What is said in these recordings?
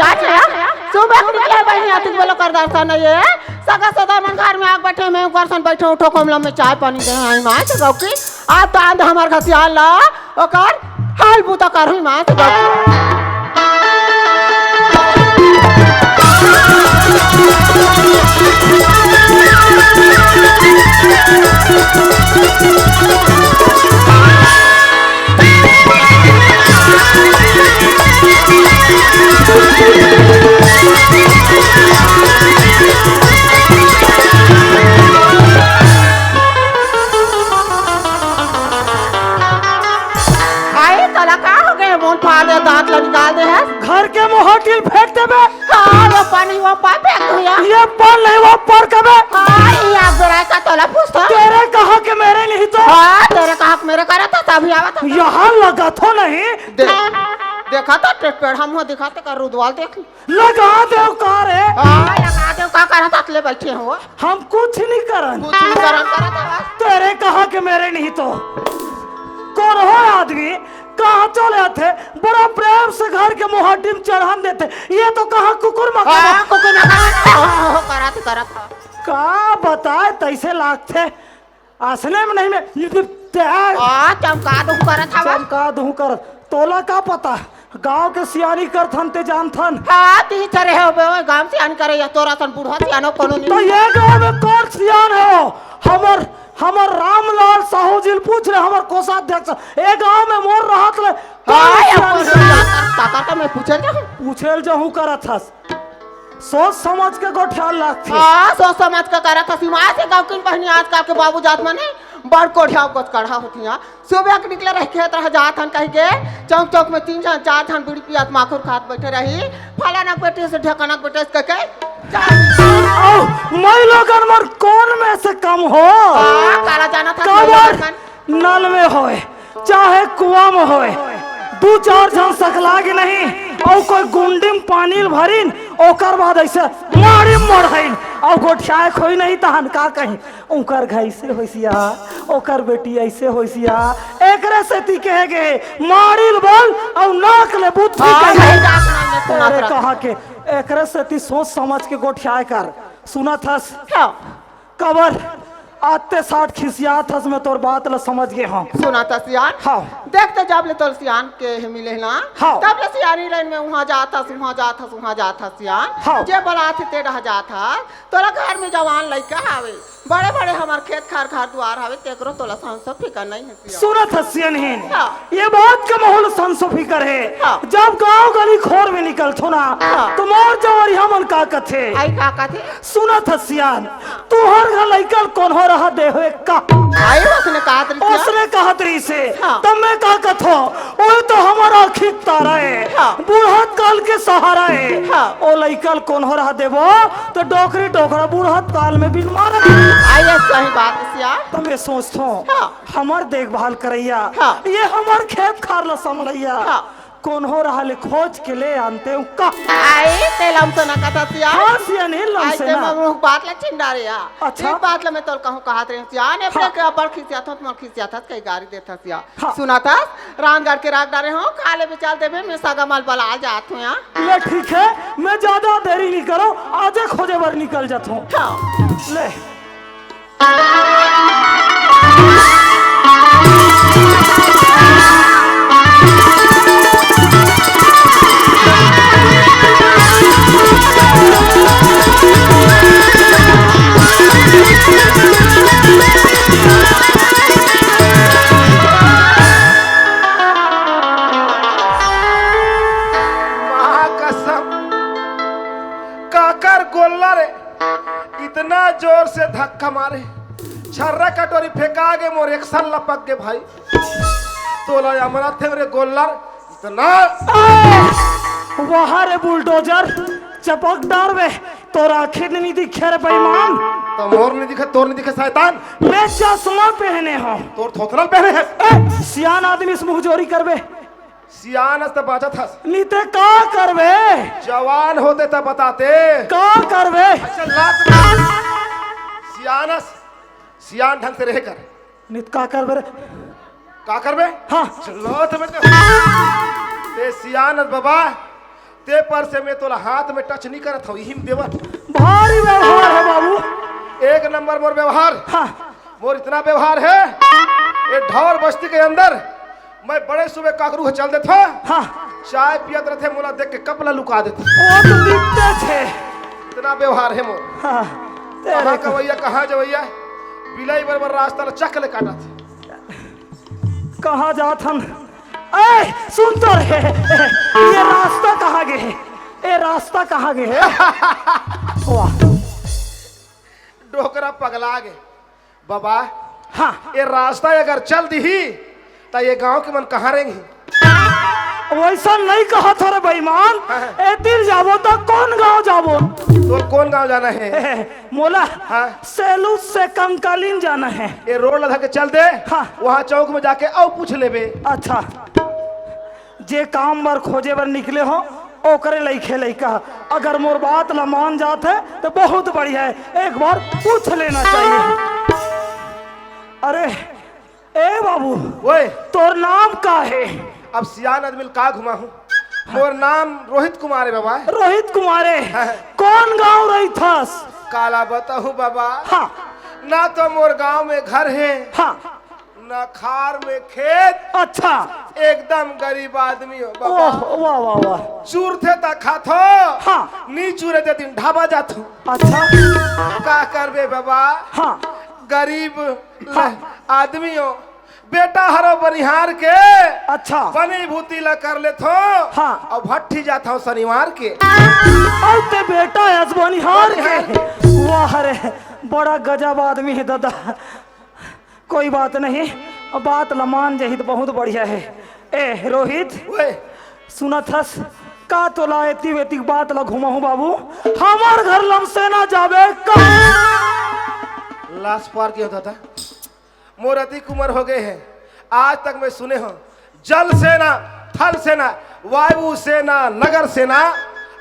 सिया सुबह निकले बहनी आती बोलो कर दर्शन ये सगा सदा मन घर में आग बैठे मैं करसन बैठे उठो कमला में चाय पानी दे आई मां से गौकी आ तो आंध हमार घसिया ला ओकर हाल बुता करही मां से गौकी दांत निकाल दे है घर के मोहटिल फेंक देबे। हां वो पानी वो पाइप फेंक दो ये पान नहीं वो पर कबे। हां ये आप जरा का तोला पूछता तेरे कहा कि मेरे नहीं तो हां तेरे कहा कि मेरे करा था तभी आवा था यहाँ लगा तो नहीं देखा था पेड़ हम हो दिखाते कर रुदवाल देख लगा दे कार है। हां लगा दे का करा था ले बैठे हो हम कुछ नहीं करन करा था तेरे कहा कि मेरे नहीं तो कौन हो आदमी कहाँ चले थे बड़ा प्रेम से घर के मोहड्डी में चढ़ान देते ये तो कहाँ कुकुर मकान करा था का बताए तैसे लागते असले में नहीं में चमका दूं कर तोला का पता गांव के सियानी कर थन ते जान थन हां ती चरे हो बे गांव सियान करे या तोरा तन बूढ़ा सियानो कोनो नहीं तो ये गांव में कौन सियान हो हमर रामलाल साहू जी पूछ रहे हमर कोषाध्यक्ष ए गांव में मोर रहत ले काका का मैं पूछल जाहू करत हस सोच समझ के गोठ्याल लागथी हां सोच समझ के करत हस मां से गांव की बहनी आजकल के बाबू जात माने बड़ कोढ़िया गोच कढ़ा होतिया सुबह के निकले रह खेत रह जात हन कह के चौक चौक में 3 जन 4 जन बीड़ी पियात माखुर खात बैठे रही फलाना बेटे से ढकना बेटे से कह मैं लोगन मर कौन में से कम हो काला जाना था नल में होए चाहे कुआं में होए 2-4 जन सकलागे नहीं और कोई गुंडी में पानी भरिन ओकर बाद ऐसे मारी मरहिन और गोठियाए खोई नहीं तहन का कहीं ओकर घर ऐसे होइसिया ओकर बेटी ऐसे होइसिया एकरे से ती कहे गे मारिल बोल और नाक ले बुद्धि कहे कहा के एकरे से ती सोच समझ के गोठियाए कर सुना थस कबर आते 60 खिसिया थस में तोर बात ल समझ गए हम सुना था सियान हाँ देखते जब ले तोर सियान के मिले ना हाँ तब ले सियानी लाइन में वहां जाता सियान हाँ जे बड़ा थे ते रह जाता तोरा घर में जवान लइका आवे बड़े बड़े हमार खेत खार द्वार हवे तेकरो तोला संसो फिकर नहीं है सियान सुनत हसियनहीन हाँ। ये बात का माहौल संसो फिकर है हाँ। जब गांव गली खोर में निकल थो ना हाँ। तो मोर जवारी हमन का कथे आई का थे सुनत हसियान तू हर घर लइकल कौन हो रहा दे हो का आई उसने कहा तरी से हाँ। तब मैं का कथो ओए तो हमारा खिक तारा है हाँ। बूढ़त काल के सहारा है हाँ। ओ लइकल कौन हो रहा देबो तो डोकरी टोकरा बूढ़त काल में बिन मारा आई सही बात है सियान तो मैं सोचतो हाँ। हमार देखभाल करैया हाँ। ये हमार खेत खार ला संभलैया हाँ। कौन हो रहा ले खोज के ले आनते हूँ का आई तेलम तो ना कथा सियान हाँ सियान हिल आई से ते ना ममुह बात ला चिंडा रे या अच्छा। एक बात ला मैं तोल कहूं कहात रे सियान अपने के बड़ खिसिया था तुम खिसिया था कई गाड़ी देता सिया हाँ। सुना था रानगढ़ के राग डारे हो खाले बेचाल देबे मैं सागा माल बला जात हूं यहां ले ठीक है मैं ज्यादा देरी नहीं करो आजे खोजे बर निकल जाता हूँ हां ले इतना जोर से धक्का मारे छर्रा कटोरी फेंका गे मोर एक साल लपक गे भाई तोला हमरा थे रे गोल्लर इतना वहाँ रे बुलडोजर चपक डार वे तोरा आखिर नहीं दिखे रे बेईमान तो मोर नहीं दिखे तोर नहीं दिखे शैतान मैं चश्मा पहने हो तोर थोथरल पहने है सियान आदमी से मुंह जोरी करबे सियान तो बाजा था नीते का करबे जवान होते तब बताते का करबे अच्छा लात सियानस सियान ढंग से रह कर नित का करबे का करबे हाँ चलो तो ते सियानस बाबा ते पर से मैं तोला हाथ में टच नहीं करत हूँ, यही में देवत। भारी व्यवहार है बाबू। एक नंबर मोर व्यवहार। हाँ मोर इतना व्यवहार है, ये ढौर बस्ती के अंदर मैं बड़े सुबह काकरू चल देता, हाँ चाय पियत रहते, मोला देख के कपला लुका देते। वो तो दिखते थे। इतना व्यवहार है मोर। हाँ कहाँ तेरे कवैया कहाँ जवैया, बिलाई बरबर रास्ता चक ले काटा थे। कहाँ जात हम? ए सुन तो रहे, ये रास्ता कहाँ गए? ये रास्ता कहाँ गए? वाह डोकरा पगला गए बाबा। हाँ ये रास्ता अगर चल दी तो ये गांव के मन कहाँ रहेंगे? वैसा नहीं कहा था रे बेईमान। ए दिल जाबो तो कौन गांव जाबो? तो कौन गांव जाना है? मोला हाँ। सेलू से कंकालीन जाना है। ये रोड लगा के चल दे, हाँ। वहाँ चौक में जाके और पूछ लेबे। अच्छा जे काम बर खोजे बर निकले हो ओकरे लइखे लइका, अगर मोर बात ला मान जात है तो बहुत बढ़िया है, एक बार पूछ लेना चाहिए। अरे ए बाबू, ओए तोर नाम का है? अब सियान आदमी का घुमा हूँ, मोर नाम रोहित कुमार है बाबा। रोहित कुमारे। हाँ। कौन गांव रही थस? काला बताहूँ बाबा। हाँ ना तो मोर गांव में घर है, हाँ ना खार में खेत, अच्छा। एकदम गरीब आदमी हो बाबा। ओह वाह वाह वाह। चूर थे ता खाथो, हाँ। नी चूरे थे दिन ढाबा जाथो। अच्छा का करबे बाबा, हाँ गरीब हाँ। आदमी हो, बेटा हरो बनिहार के अच्छा। बनी भूती ला कर ले थो, हाँ। और भट्ठी जाता हूँ शनिवार के। और ते बेटा बनिहार के? वाह रे बड़ा गजब आदमी है दादा। कोई बात नहीं, बात लमान जही तो बहुत बढ़िया है। ए रोहित ओए सुनत हस का तोला एती वेती बात ला घुमा हूँ बाबू, हमार घर लमसेना जाबे का? लाश पार किया होता था, मोर अति कुमर हो गए हैं। आज तक मैं सुने हूँ जल सेना, थल सेना, वायु सेना, नगर सेना,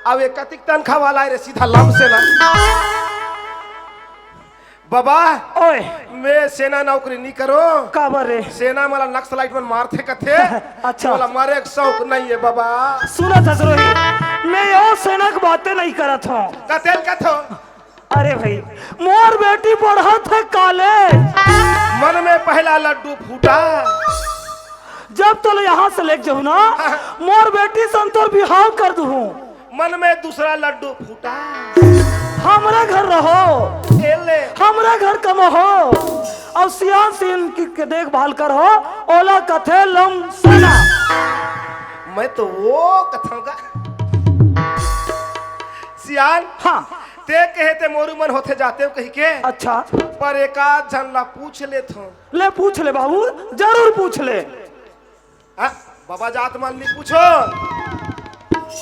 अब एक कतिक तनखा वाला है रे सीधा लम सेना। बाबा ओए मैं सेना नौकरी नहीं करो, काबर रे? सेना मला नक्सलाइट में मारते कथे। अच्छा। मला मारे एक शौक नहीं है बाबा। सुनत हस रोहित, मैं यो सेना की बातें नहीं करत हूँ। कतेल कथो, अरे भाई मोर बेटी पढ़त है कॉलेज, मन में पहला लड्डू फूटा, जब तो यहाँ से लेके जाऊँ ना मोर बेटी संतोर बिहाव कर दू, मन में दूसरा लड्डू फूटा। हमरा घर रहो, एले हमरा घर कम हो, और सियान सिंह की देखभाल कर हो, ओला कथे लम सेना। मैं तो वो कथाऊंगा सियान। हाँ ते कहते मोरू मन होते जाते हो कहीं के, अच्छा पर एक आध जन ला पूछ ले थो। ले पूछ ले बाबू, जरूर पूछ ले। बाबा जात मान नहीं पूछो,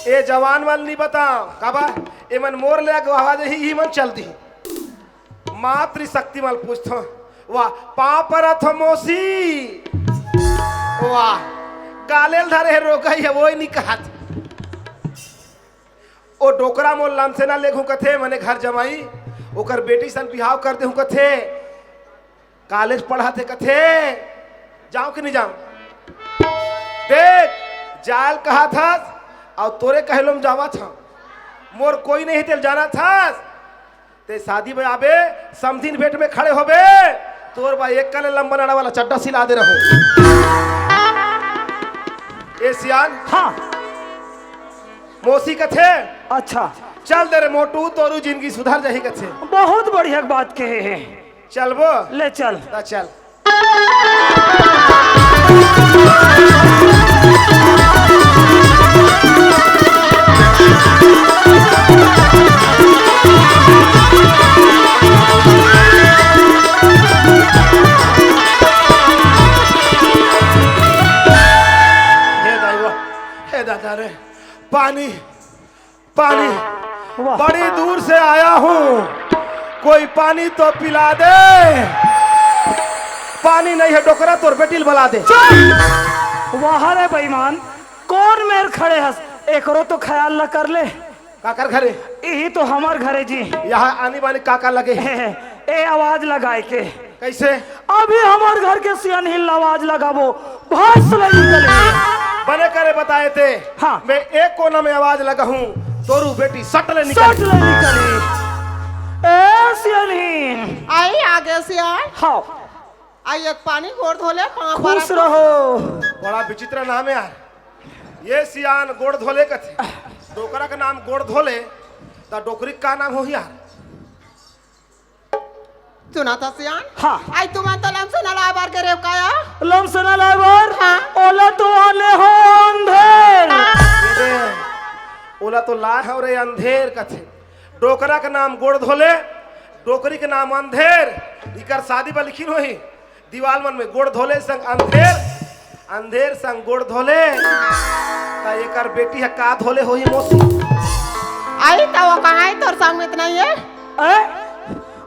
ए जवान वाल नहीं बताओ काबा, ए मन मोर ले आवाज ही मन चल दी। मातृ शक्ति माल पूछतो, वाह पापरथ मोसी, वाह गालेल धरे रोका है वो ही नहीं कहा। ओ डोकरा मोल लाम से ना लेखू कथे, मने घर जमाई ओकर बेटी सन बिहाव कर दे हूँ कथे, कॉलेज पढ़ा थे कथे, जाऊं कि नहीं जाऊं? देख जाल कहा था और तोरे कहलो में जावा था, मोर कोई नहीं तेल जाना था। ते शादी में आबे समधिन भेट में खड़े होबे, तोर बा एक कले लंबा नाड़ा वाला चड्डा सिला दे रहो। ए सियान हाँ मौसी कथे, अच्छा चल दे रे मोटू, तोरू जिंदगी सुधर जाही कथे। बहुत बढ़िया बात कहे है, चलबो ले चल। ता चल। हे दादा रे, पानी पानी, वाह। बड़ी दूर से आया हूँ, कोई पानी तो पिला दे। पानी नहीं है डोकरा, तोर बेटिल बुला दे। वाह रे बेईमान, कौन मेर खड़े हस, एकरो तो ख्याल न कर ले। काकर घरे, यही तो हमार घरे जी। यहाँ आनी बानी काका लगे ए आवाज लगाए के कैसे? अभी हमार घर के सियान हिल आवाज लगाबो, भास ले निकले। बने करे बताए थे। हाँ। मैं एक कोना में आवाज लगा हूँ, तोरू बेटी सटले सट निकल। ले निकली। ए सियानी आई आगे से आए हाँ आई एक पानी गोड़ धोले खुश रहो। बड़ा विचित्र नाम है यार। ये सियान गोड़ धोले का थे, डोकरा का नाम गोड़ धोले, तो डोकरी का नाम हो यार। सुना था सियान हाँ आई तुम्हें तो लम से नला बार के रेव काया लमसना लाइवर हाँ। ओला तो आले हो अंधेर। ओला तो ला है और ये अंधेर का थे। डोकरा का नाम गोड़ धोले, डोकरी के नाम अंधेर। इकर शादी पर लिखी रही दीवाल मन में गोड़ धोले संग अंधेर, अंधेर संग गोड़ धोले। ता एकर बेटी है का धोले हो ही मोसी। आई तो वो कहाँ है तोर संग में इतना ही है ए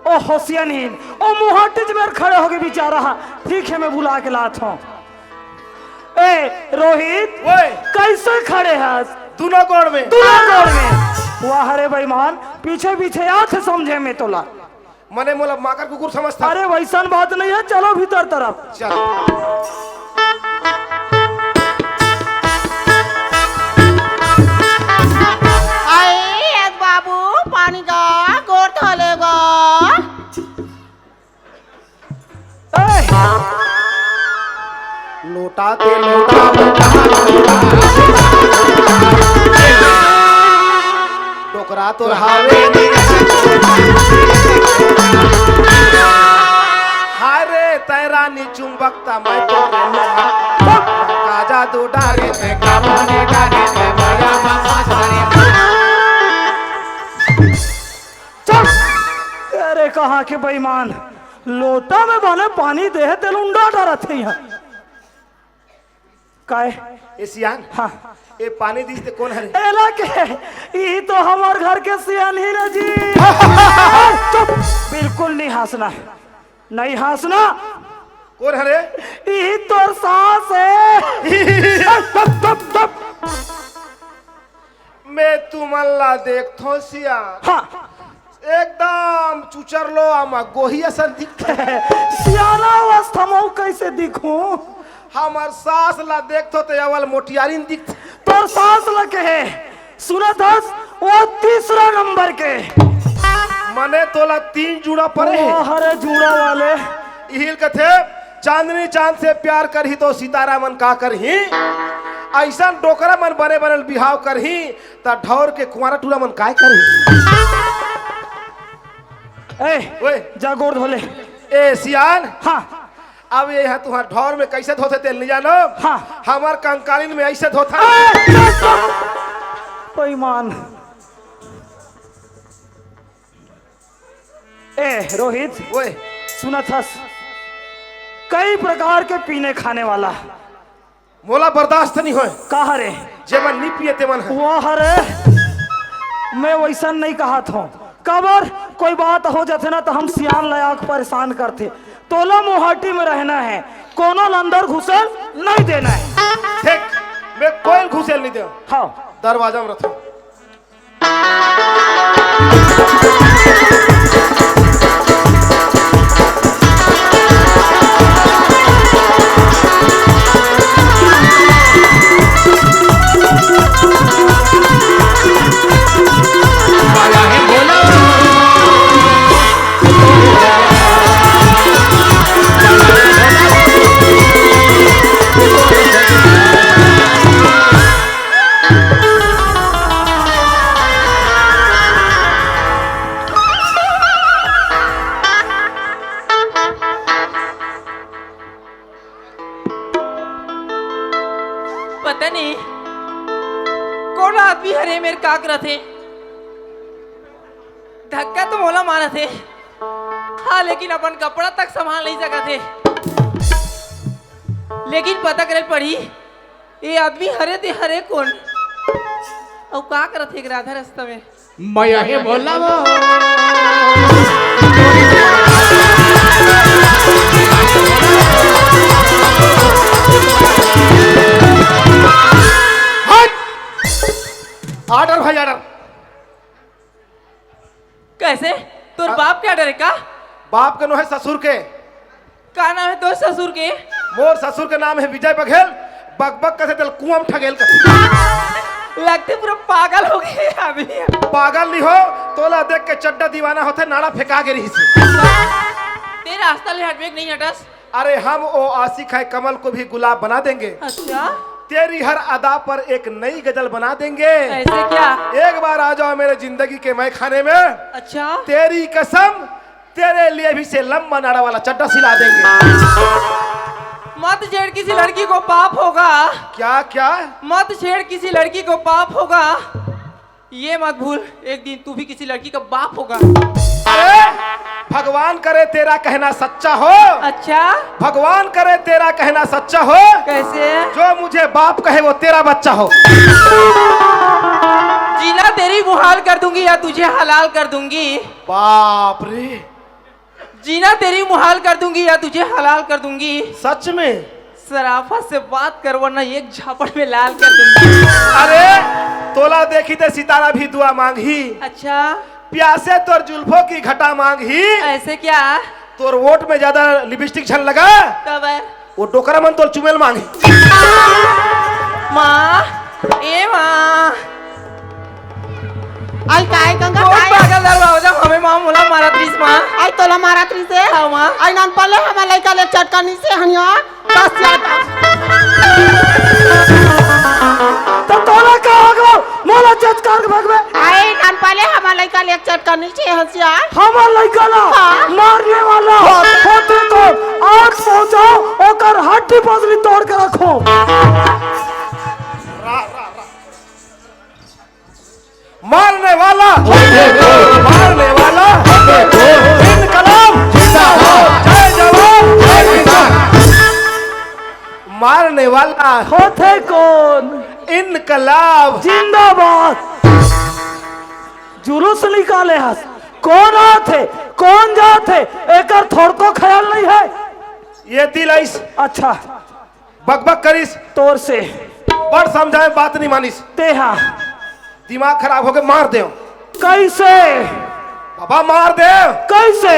ओ होशियानीन ओ मुहाटिज में खड़े होके बेचारा। ठीक है मैं बुला के लाता हूँ। ए रोहित ओए कैसे खड़े हैं दोनों गोड़ में। दोनों गोड़ में। वाह रे बेईमान पीछे पीछे आ थे समझे में तोला। मने मोला माकर कुकुर समझता। अरे वैसा बात नहीं है चलो भीतर तरफ। चल आई एक बाबू पानी का गोड़ धोलेगा ए लोटा ते लोटा डोकरा तो रहावे हारे तैरा नी चुंबकता मैं तो काजा दो डारे ते काबाने डारे ते माया चल। अरे कहाँ के बेईमान लोटा में बने पानी दे तेलुंडा डरत है यहाँ काय। एशियान हाँ ए पानी दीस ते कौन हरे। एला के ये तो हमार घर के सियान ही ना जी। चुप बिल्कुल नहीं हंसना नहीं हंसना। कौन हरे। ये तो सास है। तब तब तब मैं तुमल्ला देख थो सियान हाँ एकदम चुचर लो आमा गोहिया सन दिखते। सियाना अवस्था में कैसे दिखूं। हमार सास ला देख थो ते अवल मोटियारिन दिखते। तोर सास लगे है सुना दस वो तीसरा नंबर के मने तोला 3 जुड़ा परे है। ओ हरे जूड़ा वाले इहिल कथे चांदनी चांद से प्यार करही तो सितारा मन का करही। ऐसा डोकरा मन बने बनल बिहाव करही ता ढौर के कुंवारा टूला मन काय करही। ए ओए जा गोड़ धोले। ए सियान हाँ अब ये यहाँ तुम्हार ढौर में कैसे धोते तेल नहीं जानो। हाँ। हमार कंकालीन में ऐसे धोता। बेईमान। ए रोहित ओए सुना था कई प्रकार के पीने खाने वाला मोला बर्दाश्त नहीं होए। कहा रे जे मन नहीं पिए ते मन है। वाह रे मैं वैसा नहीं कहा था। कबर कोई बात हो जाते ना तो हम सियान लायक परेशान करते। तोला मोहाटी में रहना है कोनो अंदर घुसल नहीं देना है। ठीक मैं कोई घुसेल नहीं दे। हाँ दरवाजा में रखो। पता नहीं कौन आदमी हरे मेरे का करत है। धक्का तो मोला मारा थे हाँ लेकिन अपन कपड़ा तक संभाल नहीं सका थे। लेकिन पता करे पड़ी ये आदमी हरे थे हरे कौन और का करत है राधा रास्ता में। मैं हे बोला वो ऑर्डर भाई ऑर्डर। कैसे तोर बाप क्या डरे का। बाप के नो है ससुर के। का नाम है तोर ससुर के। मोर ससुर के नाम है विजय बघेल, बक बक कथे दिल कुआं ठगेल का लगते पूरा पागल हो गए अभी। पागल नहीं हो तोला देख के चड्डा दीवाना होते नाड़ा फेंका के रही से। तेरे रास्ता ले हटवेक नहीं हटस। अरे हम ओ आशिक है कमल को भी गुलाब बना देंगे। अच्छा तेरी हर अदा पर एक नई गजल बना देंगे। ऐसे क्या? एक बार आ जाओ मेरे जिंदगी के मैं खाने में, अच्छा तेरी कसम तेरे लिए भी से लंबा नाड़ा वाला चड्डा सिला देंगे। मत छेड़ किसी लड़की को पाप होगा। क्या क्या? मत छेड़ किसी लड़की को पाप होगा। ये मत भूल एक दिन तू भी किसी लड़की का बाप होगा। अरे भगवान करे तेरा कहना सच्चा हो। अच्छा भगवान करे तेरा कहना सच्चा हो। कैसे? जो मुझे बाप कहे वो तेरा बच्चा हो। जीना तेरी मुहाल कर दूंगी या तुझे हलाल कर दूंगी। बाप रे, जीना तेरी मुहाल कर दूंगी या तुझे हलाल कर दूंगी। सच में? सराफत से बात कर वरना एक झापड़ में लाल कर दूंगी। अरे तोला देखी ते सितारा भी दुआ मांगी। अच्छा प्यासे तोर जुल्फों की घटा मांगी। ऐसे क्या? तोर वोट में ज्यादा लिपस्टिक झल लगा तब है वो डोकरा मन तोर चुमेल मांगी। माँ ए माँ आई काय गंगा कौन काय पागल दरवाजा हमें माँ मुला मारा त्रिस माँ। आई तोला मारा त्री से हाँ माँ। आई नान पले हमार लइका ले चटकानी से हनिया दस या तो तोला का होगो मोला चटकार के भगवे। आई नान पले हमार लइका ले चटकानी से हंसिया हमार लइका ना हाँ। मारने वाला होते को आग पहुंचाओ ओकर हड्डी पसली तोड़ के रखो। मारने वाला मारने वाला इनकलाब जिंदाबाद, जय जवान जय किसान। मारने वाला होते कौन? इनकलाब जिंदाबाद। जुलूस निकाले हस कौन आते कौन जाते एकर थोड़ को ख्याल नहीं है। ये दिल ऐस अच्छा बकबक करिस तोर से बड़ समझाए बात नहीं मानिस। तेहा दिमाग खराब हो गए मार दे कैसे बाबा मार दे। कैसे?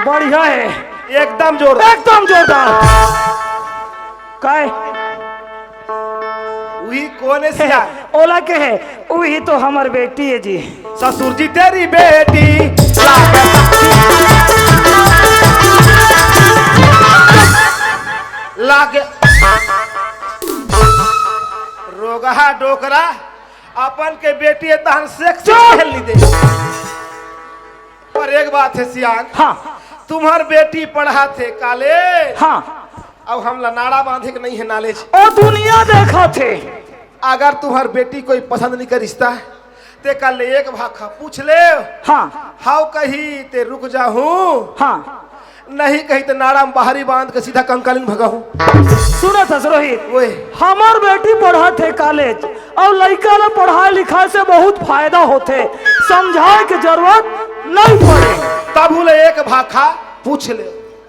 बढ़िया है एकदम जोरदार एकदम जोरदार। काय वही कौन है सिया? ओला के है वही तो हमार बेटी है जी। ससुर जी तेरी बेटी लागे रोगहा डोकरा अपन के बेटी है तहन सेक्स खेल ली दे। पर एक बात है सियान, हाँ तुम्हार बेटी पढ़ा थे काले। हाँ अब हम लनाड़ा बांधे के नहीं है नॉलेज। ओ दुनिया देखा थे। अगर तुम्हार बेटी कोई पसंद नहीं कर रिश्ता ते कल एक भाखा पूछ ले। हाँ हाउ कही ते रुक जाऊं, हाँ नहीं कही तो नाड़ा में बाहरी बांध के सीधा कंकालीन भगाऊं। सुनो था रोहित, ओए हमार बेटी पढ़ा थे कॉलेज और लड़का ने पढ़ाई लिखाई से बहुत फायदा होते, समझाए की जरूरत नहीं पड़े। तब बोले एक भाखा पूछ ले।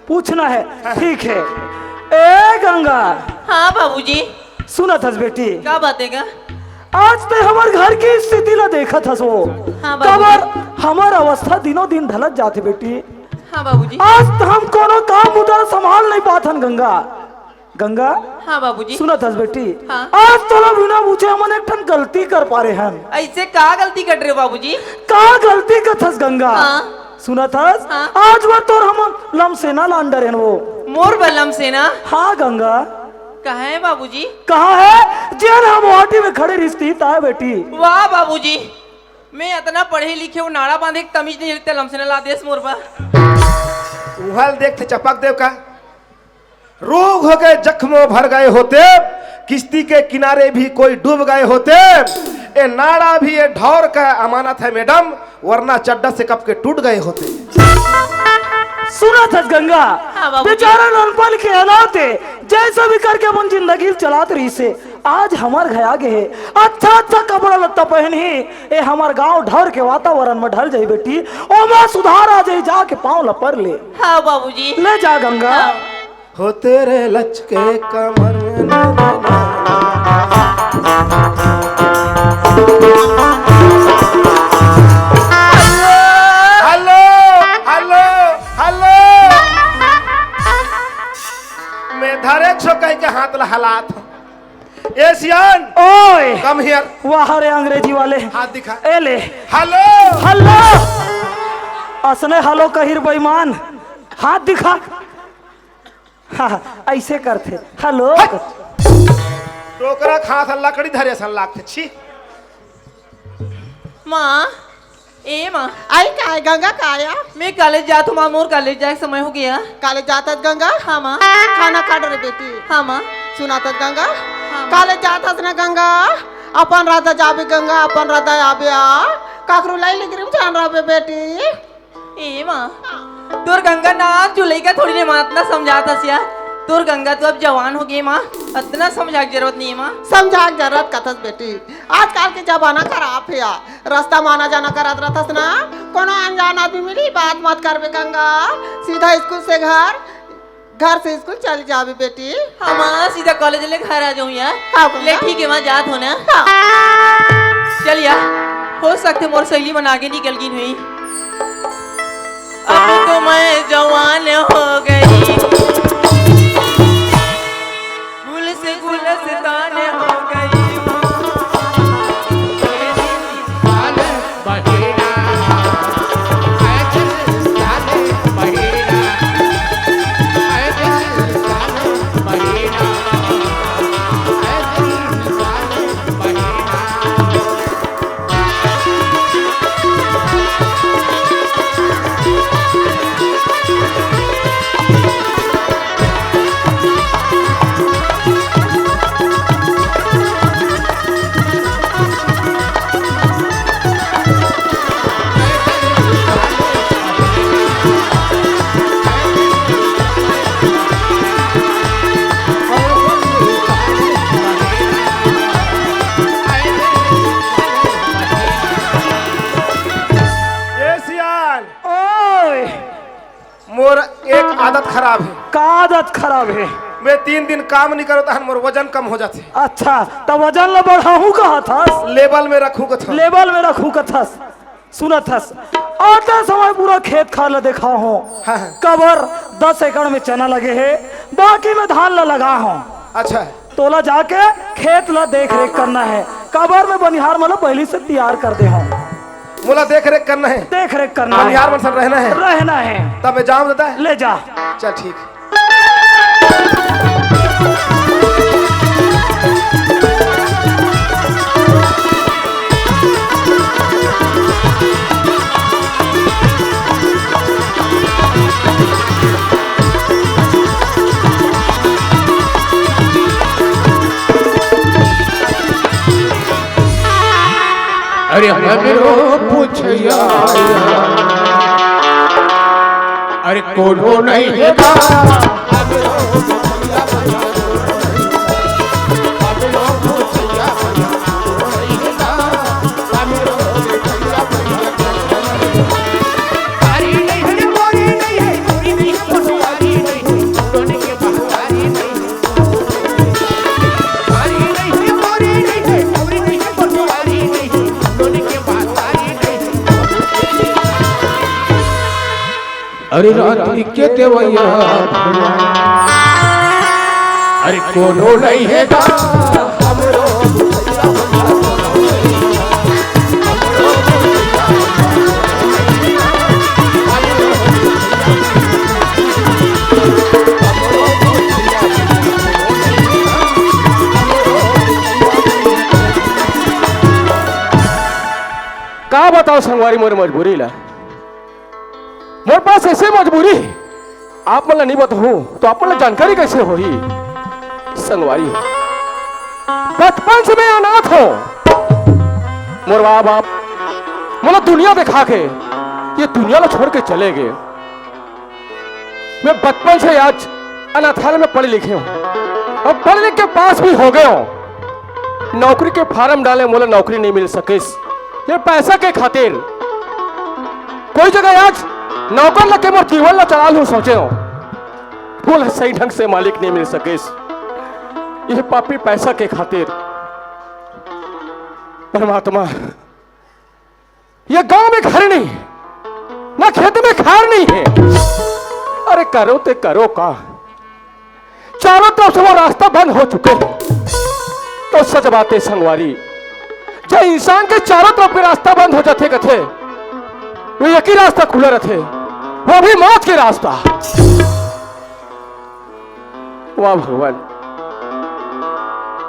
पूछना है ठीक है। ए गंगा हाँ बाबूजी सुना था बेटी, क्या बातेगा? आज ते हमार घर की स्थिति ला देखा था सो हाँ बाबूजी। कबर हमार अवस्था दिनों दिन ढलत जाते बेटी। हाँ बाबूजी। आज तो हम कोनो काम उधर संभाल नहीं पाथन गंगा। गंगा हाँ बाबूजी। सुना था बेटी, हाँ। आज तो बिना पूछे हमन एक ठन गलती कर पा रहे हैं। ऐसे का गलती कर रहे हो बाबूजी? का गलती का थस गंगा? हाँ। सुना था हाँ। आज वो तो हम लमसेना लांडर हैं वो। मोर बलम सेना हाँ गंगा कहाँ है बाबूजी? कहाँ है? जेल हम वाटी में खड़े रिश्ती ता बेटी। वाह बाबूजी, मैं इतना पढ़े लिखे वो नाड़ा बांधे की तमीज नहीं रखते लमसेना ला देश मोर पर। उहल देखते चपक देव का रोग हो गए, जख्मों भर गए होते, किश्ती के किनारे भी कोई डूब गए होते। ए नाड़ा भी ये ढौर का अमानत है मैडम, वरना चड्डा से कप के टूट गए होते। सुना था गंगा हाँ बाबूजी। बेचारा ननपल के हालाते जैसा भी करके अपन जिंदगी चलात रही से आज हमार घर आगे है। अच्छा अच्छा कपड़ा लत्ता पहन ही ए हमार गांव ढर के वातावरण में ढल जाई बेटी। ओ मैं सुधार आ जाई, जाके पाँव लपर ले। हाँ बाबूजी। ले जा गंगा। हाँ। हो तेरे लचके कमर में ना ना ना। Hello come here. वाह रे अंग्रेजी वाले। हाथ दिखा। ए ले। हेलो। हेलो। असने हेलो कहिर बेईमान। हाथ दिखा। हाँ, ऐसे करते हेलो। टोकरा खा सन लकड़ी धरे सन लाख छी। माँ, ए माँ, आई का है गंगा का आया? मैं कॉलेज जाता हूँ माँ, मोर कॉलेज जाए समय हो गया। कॉलेज जाता गंगा? हाँ माँ। खाना खा रे बेटी। हाँ माँ। सुनाता गंगा? हाँ। कॉलेज जाता ना गंगा? अपन राधा जाबे गंगा, अपन राधा आबे आ। काकरू लाई लेकर जान रहा बेटी। ए माँ, तोर गंगा नाम जो लइका थोड़ी ने माँ इतना समझाता सिया। तोर गंगा तो अब जवान हो गई माँ, इतना समझा की जरूरत नहीं है माँ। समझा के जरूरत कथस बेटी। आजकल के जमाना खराब है यार। रास्ता माना जाना करत रहतस ना, कोनो अनजान आदमी मिली बात मत करबे गंगा। सीधा स्कूल से घर, घर से स्कूल चल जाबे बेटी। हाँ माँ, सीधा कॉलेज ले घर आ जाऊँ यार। हाँ, गंगा। ले ठीक है माँ, जात हो ना। हाँ। चल यार, हो सकते मोर सहेली मन आगे निकल गई हुई। अब तो मैं जवान हो गई, गुल से गुलस्तान हो गई। मोर एक आदत खराब है। का आदत खराब है? मैं 3 दिन काम नहीं करो तो मोर वजन कम हो जाते। अच्छा, तो वजन ला बढ़ाऊं कहा था? लेवल में रखूं कथा। लेवल में रखूं कथस। सुनत हस, आते समय पूरा खेत खाल देखा हूँ। हाँ। कबर 10 एकड़ में चना लगे है, बाकी में धान ला लगा हूँ। अच्छा, तोला जाके खेत ला देख रेख करना है। कबर में बनिहार मतलब पहले से तैयार कर दे हूँ। मोला देख रेख करना है। देख रेख करना है। बनिहार मनसन रहना है। रहना है। तब मैं जाऊं दादा। ले जा। चल ठीक। अरे हमरो पूछया, अरे कोनो नहीं है अरे रात्रि के देवैया, अरे कोनो नहीं है गा हमरो। का बताओ संगवारी मोर मजबूरी ला। मोर पास ऐसे मजबूरी आप मतलब नहीं बताऊं तो आप मतलब जानकारी कैसे होगी। संगवारी बचपन से मैं अनाथ हूं। मोर माँ बाप मतलब दुनिया दिखा के ये दुनिया को छोड़ के चले गए। मैं बचपन से आज अनाथालय में पढ़े लिखे हूं। अब पढ़ लिख के पास भी हो गए हूं। नौकरी के फार्म डाले, मोला नौकरी नहीं मिल सके। ये पैसा के खातिर कोई जगह आज नौकर लगे मोर जीवन ला चला लूं सोचे हो, बोल सही ढंग से मालिक नहीं मिल सके। यह पापी पैसा के खातिर परमात्मा, ये गांव में घर नहीं, ना खेत में खार नहीं है। अरे करो ते करो का, चारों तरफ से वो रास्ता बंद हो चुके हैं। तो सच बात है संगवारी, क्या इंसान के चारों तरफ के रास्ता बंद हो जाते कथे, वो एक ही रास्ता खुला रहते, वो भी मौत के रास्ता। वाह भगवान,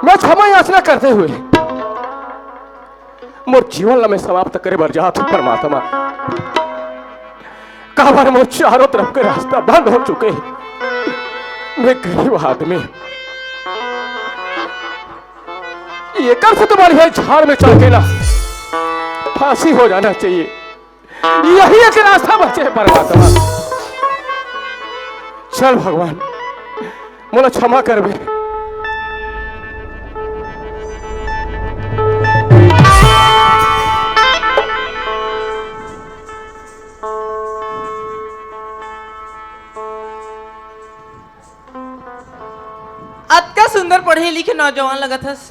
मैं क्षमा याचना करते हुए मोर जीवन ला मैं समाप्त करे बर जात हूं परमात्मा। काबर मोर चारों तरफ के रास्ता बंद हो चुके, मैं गरीब आदमी, ये कर से तुम्हारी है झाड़ में चढ़ के ना फांसी हो जाना चाहिए, यही एक रास्ता बचे है परमात्मा। चल भगवान, मोला क्षमा कर बे। अतका सुंदर पढ़े लिखे नौजवान लगत हस,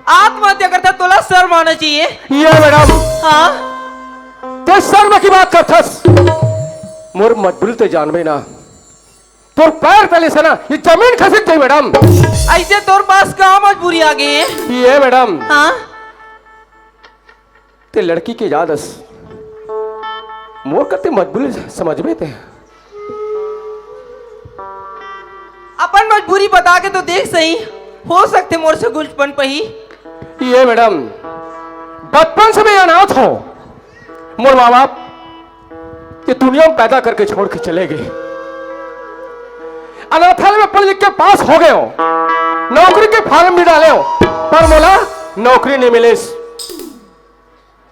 आत्महत्या करता तोला शर्म आना चाहिए। ये मैडम, हाँ तो शर्म की बात करथस, मोर मजबूरी तो जानबे ना, तोर पैर तले से ना ये जमीन खसक गई मैडम। ऐसे तोर पास कहाँ मजबूरी आ गई है? ये मैडम, हाँ ते लड़की के यादस मोर करते मजबूरी समझ में थे। अपन मजबूरी बता के तो देख सही, हो सकते मोर से गुलपन पही। ये मैडम, बचपन से मैं अनाथ हूं, मोर माँ बाप ये दुनिया में पैदा करके छोड़ के चले गए, अनाथालय में पढ़ लिख के पास हो गए हो, नौकरी के फार्म भी डाले हो, पर मोला नौकरी नहीं मिले।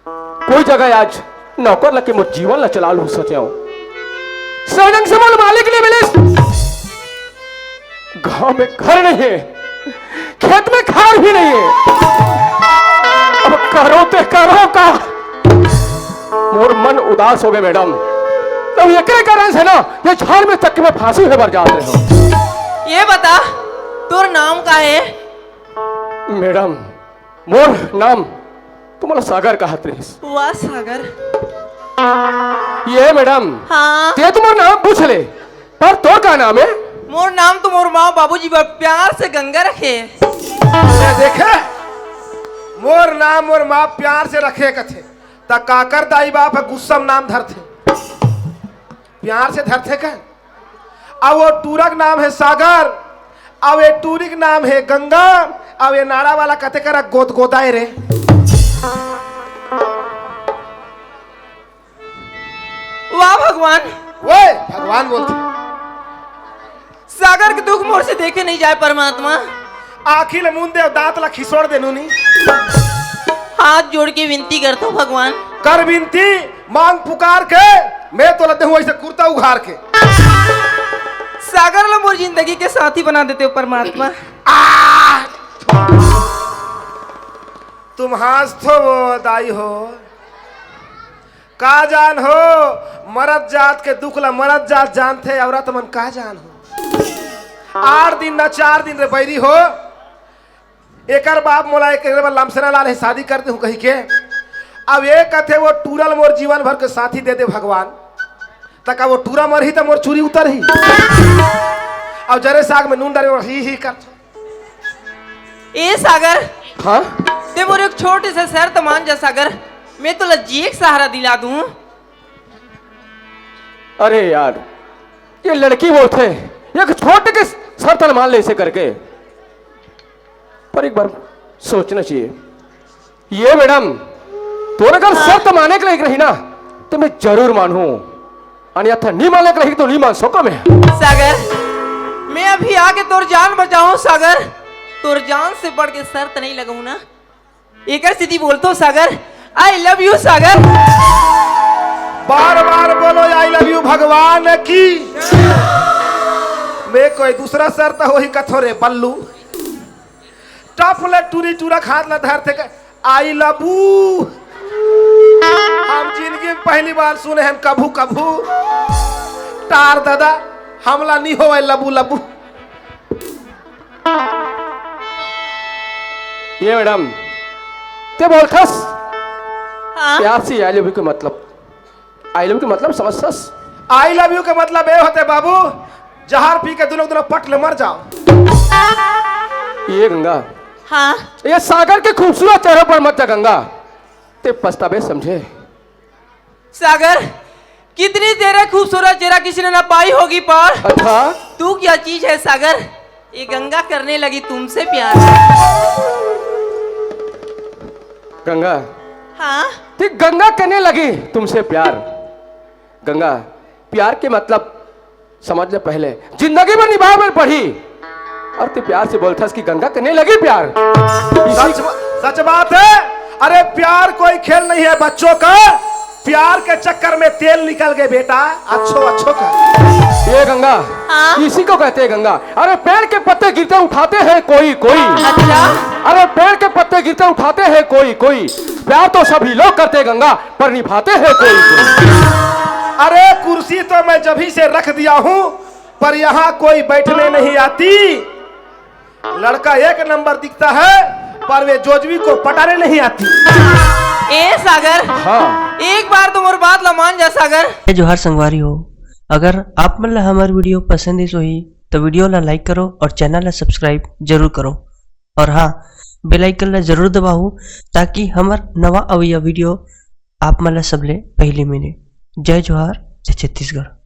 कोई जगह आज नौकर लगे मोर जीवन ला चला लू सके हो, सड़क से मोल मालिक नहीं मिले, गांव में घर नहीं है, खेत में खाद भी नहीं है, अब करो ते करो का। मोर मन उदास हो गए मैडम, तो ये कारण से ना ये झाड़ में तक में फांसी से भर जाते हो। ये बता तोर नाम का है? मैडम, मोर नाम तुम्हारा सागर कहते हैं। वाह सागर। ये मैडम, हाँ ते तुम्हारा नाम पूछ ले, पर तोर का नाम है? मोर नाम तो मोर माँ बाबूजी बड़ प्यार से गंगा रखे। देखे मोर नाम मोर माँ प्यार से रखे कथे, ता काकर दाई बाप है गुस्सम नाम धरते, प्यार से धरते का। अब वो टूरक नाम है सागर, अब ये टूरिक नाम है गंगा, अब ये नारा वाला कथे करा गोद गोदाए रे। वाह भगवान, वो भगवान बोलते सागर के दुख मोर से देखे नहीं जाए परमात्मा। आखिर मुंह दे दांत ला खिसोड़ दे नूनी, हाथ जोड़ के विनती करता हूँ भगवान, कर विनती मांग पुकार के, मैं तो लगते हूँ ऐसे कुर्ता उघार के। सागर ला मोर जिंदगी के साथी बना देते हो परमात्मा। तुम हंस थो वो दाई हो, का जान हो मरद जात के दुख ला मरद जात जानते, औरत मन का जान हो। 8 दिन न 4 दिन रे बैरी हो, एकर बाप मोला एक लमसना लाल है शादी करते हूँ कही के। अब एक कथे वो टूरल मोर जीवन भर के साथी दे दे भगवान, तक वो टूरा मर ही तो मोर चूरी उतर ही, अब जरे साग में नून डाले ही कर। ए सागर, हाँ ते मोर एक छोटे से शर्त मान जा सागर, मैं तो लज्जी एक सहारा दिला दूं। अरे यार, ये लड़की बोलते एक छोटे के शर्त मान ले इसे करके, पर एक बार सोचना चाहिए। ये मैडम, तो अगर शर्त माने के लिए रही ना तो मैं जरूर मानूं, अन्यथा नहीं मानने के लिए तो नहीं मान सको मैं। सागर, मैं अभी आके तोर जान बचाऊं सागर, तोर जान से बढ़ के शर्त नहीं लगाऊं ना। एक सीधी बोलता हूँ सागर, आई लव यू सागर। बार बार बोलो आई लव यू भगवान की। मैं कोई दूसरा शर्त हो ही कथोरे बल्लू, टफले टूरी टूरा खाद ला धरते के आई लव यू। हम जिंदगी में पहली बार सुने हैं कभू कभू, तार दादा हमला नहीं हो लबू लबू। ये मैडम, ते बोलथस हाँ? प्यार से आई लव यू के मतलब, आई लव यू के मतलब समझथस? आई लव यू के मतलब ये होते बाबू, जहर पी के दोनों दोनों पट ले मर जाओ। ये गंगा, हाँ ये सागर के खूबसूरत चेहरे पर मत जा गंगा, ते पछतावे समझे। सागर, कितनी तेरे खूबसूरत चेहरा किसी ने ना पाई होगी पर अच्छा तू क्या चीज है सागर, ये गंगा करने लगी तुमसे प्यार। गंगा, हाँ ठीक गंगा करने लगी तुमसे प्यार। गंगा, प्यार के मतलब समझ ले पहले, जिंदगी में निभावे पड़ी और तू प्यार से बोलता कि गंगा करने लगी प्यार। सच बात है। अरे प्यार कोई खेल नहीं है बच्चों का, प्यार के चक्कर में तेल निकल गए बेटा, अच्छो का। ये गंगा, हाँ? इसी को कहते हैं गंगा। अरे पेड़ के पत्ते गिरते उठाते हैं कोई कोई। अच्छा, अरे पेड़ के पत्ते गिरते उठाते हैं कोई कोई, प्यार तो सभी लोग करते हैं गंगा, पर निभाते हैं कोई कोई। अरे कुर्सी तो मैं जभी से रख दिया हूँ, पर यहाँ कोई बैठने नहीं आती। लड़का एक नंबर दिखता है, पर वे जोजवी को पटाने नहीं आती। ए सागर, हाँ एक बार तुम और बात ला मान जा सागर। जोहार संगवारी हो, अगर आप मन ला हमार वीडियो पसंद इस होही तो वीडियो ला लाइक करो और चैनल ला सब्सक्राइब जरूर करो। और हाँ, बेल आइकन ला जरूर दबाओ ताकि हमार नवा अवैया वीडियो आप मन ला सबले पहले मिले। जय जोहार, जय छत्तीसगढ़।